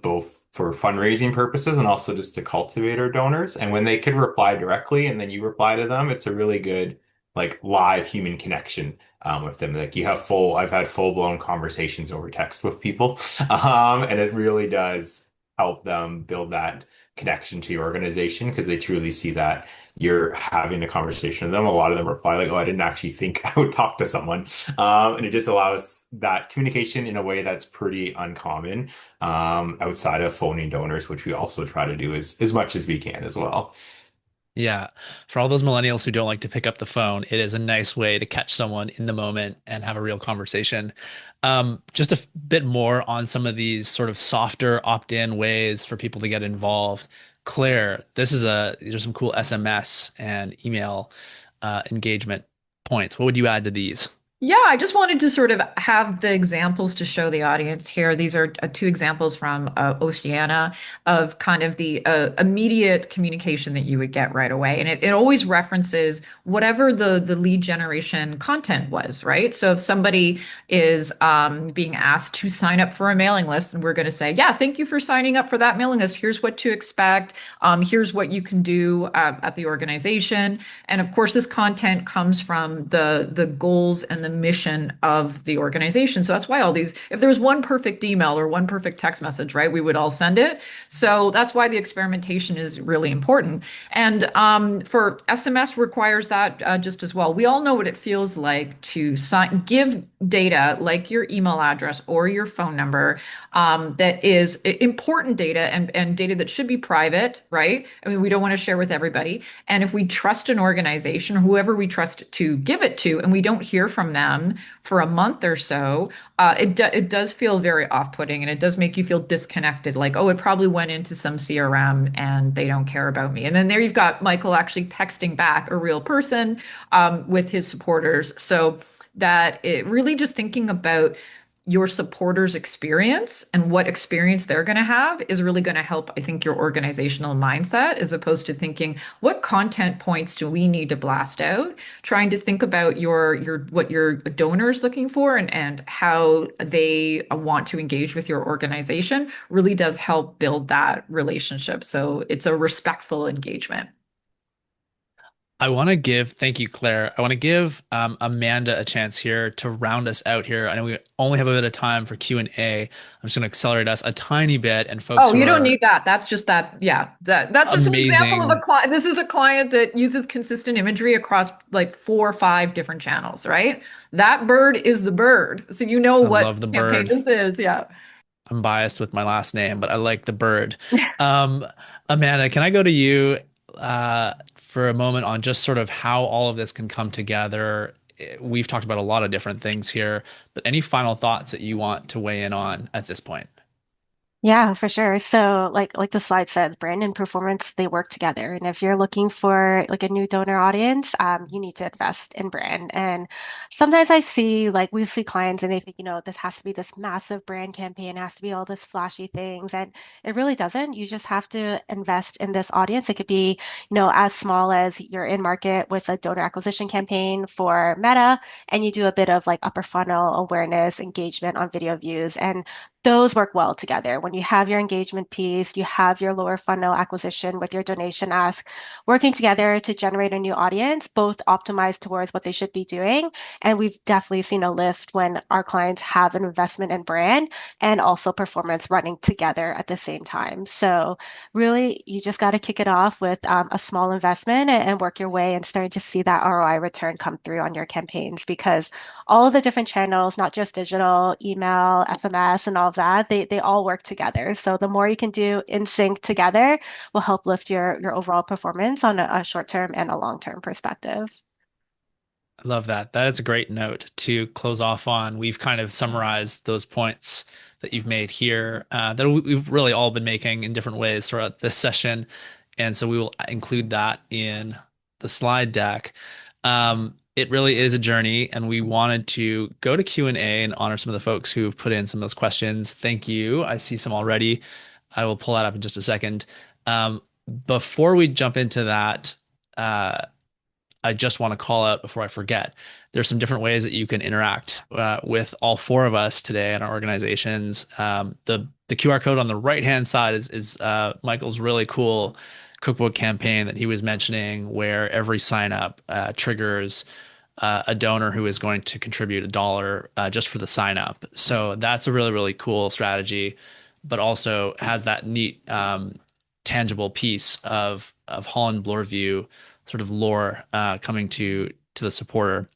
both for fundraising purposes and also just to cultivate our donors. And when they can reply directly and then you reply to them, it's a really good like live human connection with them. Like you have I've had full-blown conversations over text with people. And it really does help them build that connection to your organization because they truly see that you're having a conversation with them. A lot of them reply like, "Oh, I didn't actually think I would talk to someone," and it just allows that communication in a way that's pretty uncommon outside of phoning donors, which we also try to do as much as we can as well. Yeah. For all those millennials who don't like to pick up the phone, it is a nice way to catch someone in the moment and have a real conversation. Just a bit more on some of these sort of softer opt-in ways for people to get involved. Claire, these are some cool SMS and email engagement points. What would you add to these? Yeah, I just wanted to sort of have the examples to show the audience here. These are two examples from Oceania of kind of the immediate communication that you would get right away. And it always references whatever the lead generation content was, right? So if somebody is being asked to sign up for a mailing list, and we're going to say, yeah, thank you for signing up for that mailing list. Here's what to expect. Here's what you can do at the organization. And of course, this content comes from the goals and the mission of the organization. So that's why all these, if there was one perfect email or one perfect text message, right, we would all send it. So that's why the experimentation is really important. And for SMS requires that just as well. We all know what it feels like to give data like your email address or your phone number that is important data and data that should be private, right? I mean, we don't want to share with everybody. And if we trust an organization, whoever we trust to give it to, and we don't hear from them for a month or so, it does feel very off-putting, and it does make you feel disconnected. Like, oh, it probably went into some CRM, and they don't care about me. And then there you've got Michael actually texting back a real person with his supporters. So that it really just thinking about your supporters' experience and what experience they're going to have is really going to help, I think, your organizational mindset, as opposed to thinking, what content points do we need to blast out? Trying to think about your what your donors looking for and how they want to engage with your organization really does help build that relationship. So it's a respectful engagement. Thank you, Claire. I want to give Amanda a chance here to round us out here. I know we only have a bit of time for Q&A. I'm just going to accelerate us a tiny bit, and folks Oh, who you don't are need that. That's just that. Yeah, that's just an example of a amazing, client. This is a client that uses consistent imagery across like 4 or 5 different channels, right? That bird is the bird. So you know I what love the campaign bird. this is. Yeah. I'm biased with my last name, but I like the bird. Um, Amanda, can I go to you for a moment on just sort of how all of this can come together? We've talked about a lot of different things here, but any final thoughts that you want to weigh in on at this point? Yeah, for sure. So like the slide says, brand and performance, they work together. And if you're looking for like a new donor audience, you need to invest in brand. And sometimes we see clients and they think, this has to be this massive brand campaign, it has to be all this flashy things. And it really doesn't. You just have to invest in this audience. It could be, as small as you're in market with a donor acquisition campaign for Meta, and you do a bit of like upper funnel awareness, engagement on video views. And those work well together. When you have your engagement piece, you have your lower funnel acquisition with your donation ask, working together to generate a new audience, both optimized towards what they should be doing. And we've definitely seen a lift when our clients have an investment in brand and also performance running together at the same time. So really, you just got to kick it off with a small investment and work your way and starting to see that ROI return come through on your campaigns because all of the different channels, not just digital, email, SMS, and all of of that. They all work together. So the more you can do in sync together will help lift your overall performance on a short-term and a long-term perspective. I love that. That is a great note to close off on. We've kind of summarized those points that you've made here that we've really all been making in different ways throughout this session. And so we will include that in the slide deck. It really is a journey, and we wanted to go to Q&A and honor some of the folks who've put in some of those questions. Thank you. I see some already. I will pull that up in just a second. Before we jump into that, I just want to call out before I forget. There's some different ways that you can interact with all four of us today in our organizations. The QR code on the right hand side is Michael's really cool cookbook campaign that he was mentioning, where every sign up triggers a donor who is going to contribute $1 just for the sign up. So that's a really cool strategy, but also has that neat tangible piece of Holland Bloorview sort of lore coming to the supporter.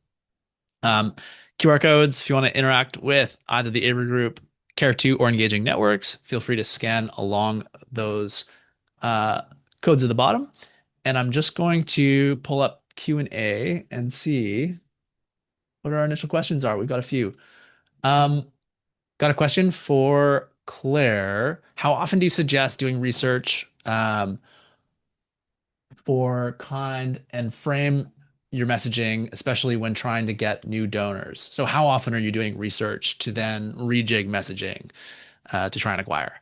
Um, QR codes, if you want to interact with either the Avery Group, Care2, or Engaging Networks, feel free to scan along those uh, codes at the bottom. And I'm just going to pull up Q&A and see what our initial questions are. We've got a few. Got a question for Claire. How often do you suggest doing research for kind and frame your messaging, especially when trying to get new donors? So how often are you doing research to then rejig messaging to try and acquire?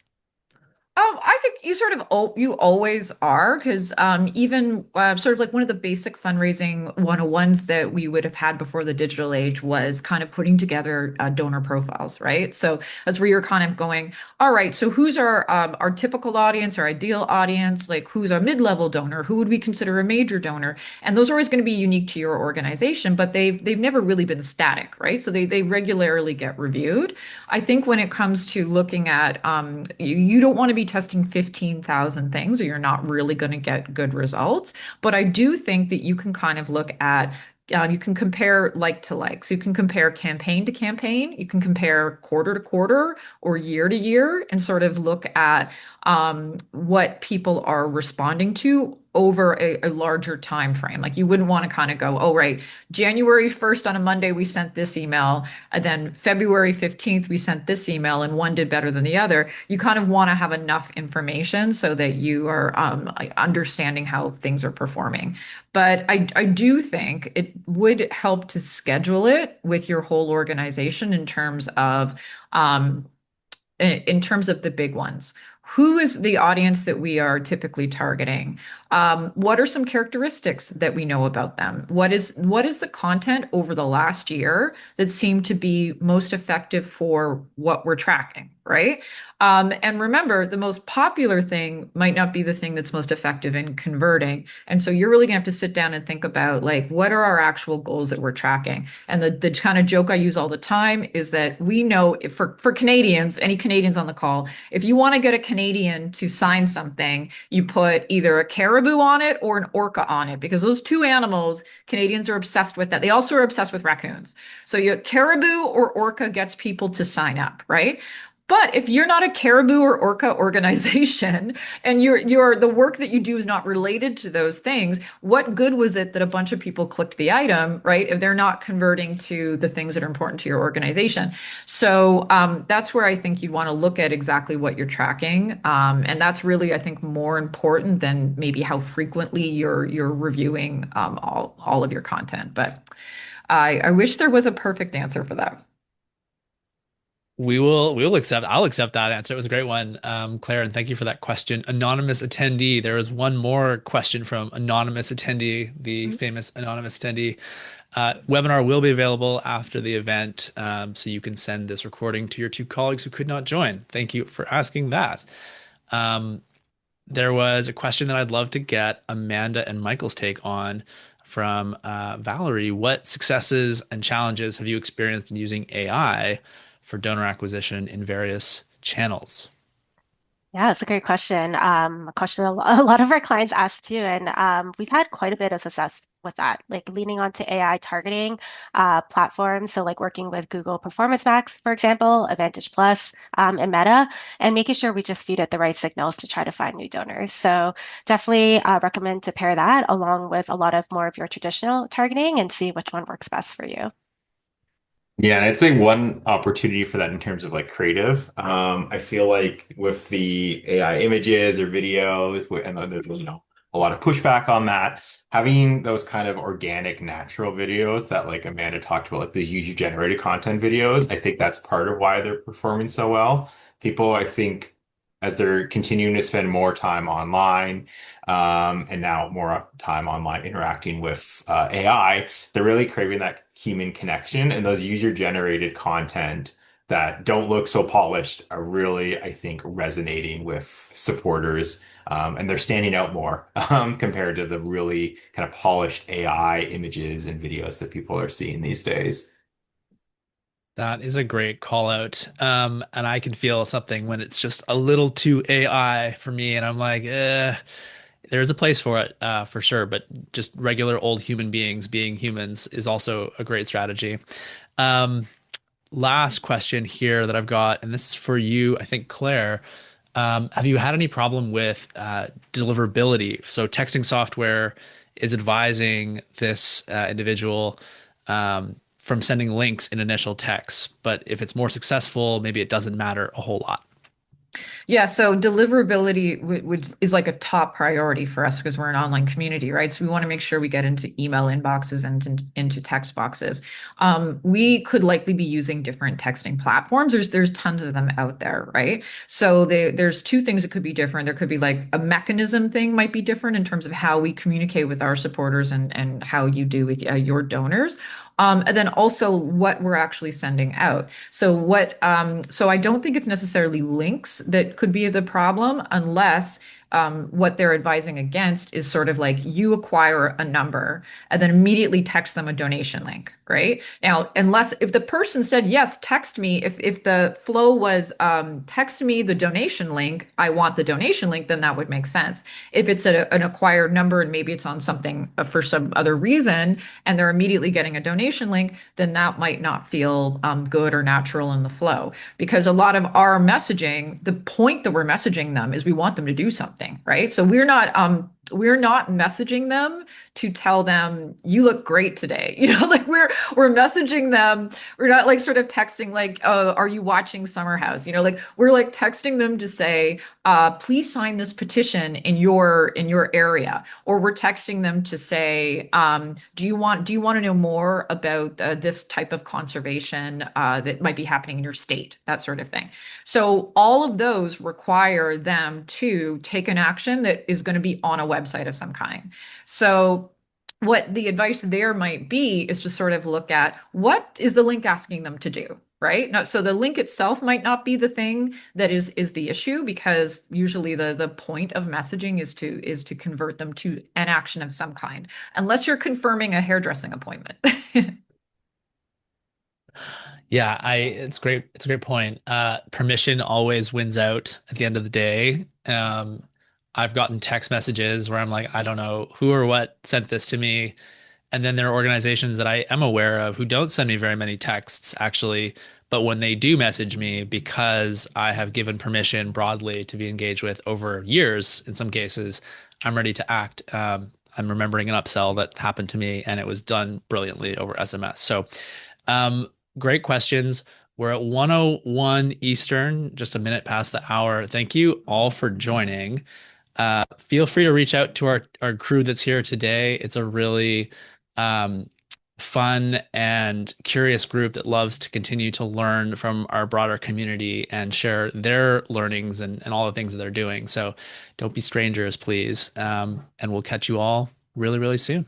I think you sort of you always are, because even sort of like one of the basic fundraising 101s that we would have had before the digital age was kind of putting together donor profiles, right? So that's where you're kind of going, all right, so who's our typical audience, our ideal audience, like who's our mid-level donor, who would we consider a major donor? And those are always going to be unique to your organization, but they've never really been static, right? So they regularly get reviewed. I think when it comes to looking at, you don't want to be testing 15,000 things, or you're not really going to get good results. But I do think that you can kind of look at, you can compare like to like. So you can compare campaign to campaign, you can compare quarter to quarter or year to year, and sort of look at what people are responding to over a larger time frame. Like you wouldn't want to kind of go, oh, right, January 1st on a Monday, we sent this email, and then February 15th, we sent this email, and one did better than the other. You kind of want to have enough information so that you are understanding how things are performing. But I do think it would help to schedule it with your whole organization um, in terms of the big ones. Who is the audience that we are typically targeting? What are some characteristics that we know about them? What is the content over the last year that seemed to be most effective for what we're tracking, right? And remember, the most popular thing might not be the thing that's most effective in converting. And so you're really gonna have to sit down and think about, like, what are our actual goals that we're tracking? And the kind of joke I use all the time is that we know, if for Canadians, any Canadians on the call, if you want to get a Canadian to sign something, you put either a caribou on it or an orca on it, because those two animals, Canadians are obsessed with that. They also are obsessed with raccoons. So you caribou or orca gets people to sign up, right? But if you're not a caribou or orca organization, and the work that you do is not related to those things, what good was it that a bunch of people clicked the item, right? If they're not converting to the things that are important to your organization. So that's where I think you'd want to look at exactly what you're tracking. And that's really, I think, more important than maybe how frequently you're reviewing all of your content. But I wish there was a perfect answer for that. We will accept. I'll accept that answer. It was a great one, Claire, and thank you for that question. Anonymous attendee. There is one more question from anonymous attendee, the famous anonymous attendee. Webinar will be available after the event, so you can send this recording to your two colleagues who could not join. Thank you for asking that. There was a question that I'd love to get Amanda and Michael's take on from Valerie. What successes and challenges have you experienced in using AI for donor acquisition in various channels? Yeah, it's a great question. A question a lot of our clients ask too, and we've had quite a bit of success with that, like leaning onto AI targeting platforms. So like working with Google Performance Max, for example, Advantage Plus, and Meta, and making sure we just feed it the right signals to try to find new donors. So definitely recommend to pair that along with a lot of more of your traditional targeting and see which one works best for you. Yeah, and I'd say one opportunity for that in terms of like creative. I feel like with the AI images or videos, and there's, a lot of pushback on that, having those kind of organic, natural videos that like Amanda talked about, like these user-generated content videos, I think that's part of why they're performing so well. People, I think, as they're continuing to spend more time online, and now more time online interacting with AI, they're really craving that human connection, and those user-generated content that don't look so polished are really, I think, resonating with supporters. And they're standing out more compared to the really kind of polished AI images and videos that people are seeing these days. That is a great call out. And I can feel something when it's just a little too AI for me, and I'm like, there's a place for it, for sure. But just regular old human beings being humans is also a great strategy. Um, Last question here that I've got, and this is for you, I think, Claire. Have you had any problem with deliverability? So texting software is advising this individual from sending links in initial texts, but if it's more successful, maybe it doesn't matter a whole lot. Yeah, so deliverability is like a top priority for us because we're an online community, right? So we want to make sure we get into email inboxes and into text boxes. We could likely be using different texting platforms. There's tons of them out there, right? So there's two things that could be different. There could be like a mechanism thing might be different in terms of how we communicate with our supporters and how you do with your donors. And then also what we're actually sending out. So I don't think it's necessarily links that could be the problem unless what they're advising against is sort of like you acquire a number and then immediately text them a donation link, right? Now, unless if the person said, yes, text me, if the flow was text me the donation link, I want the donation link, then that would make sense. If it's an acquired number and maybe it's on something for some other reason and they're immediately getting a donation link, then that might not feel good or natural in the flow. Because a lot of our messaging, the point that we're messaging them is we want them to do something, right? So we're not messaging them to tell them you look great today. Like we're messaging them. We're not like sort of texting like, are you watching Summer House? Like we're like texting them to say, please sign this petition in your area, or we're texting them to say, do you want to know more about this type of conservation that might be happening in your state, that sort of thing. So all of those require them to take an action that is going to be on a website of some kind. So what the advice there might be is to sort of look at what is the link asking them to do, right? Now, so the link itself might not be the thing that is the issue, because usually the point of messaging is to convert them to an action of some kind, unless you're confirming a hairdressing appointment. Yeah, it's great. It's a great point. Permission always wins out at the end of the day. I've gotten text messages where I'm like, I don't know who or what sent this to me. And then there are organizations that I am aware of who don't send me very many texts, actually. But when they do message me, because I have given permission broadly to be engaged with over years, in some cases, I'm ready to act. I'm remembering an upsell that happened to me, and it was done brilliantly over SMS. So, um, great questions. We're at 101 Eastern, just a minute past the hour. Thank you all for joining. Feel free to reach out to our crew that's here today. It's a really um, fun and curious group that loves to continue to learn from our broader community and share their learnings and all the things that they're doing. So don't be strangers, please. And we'll catch you all really, really soon.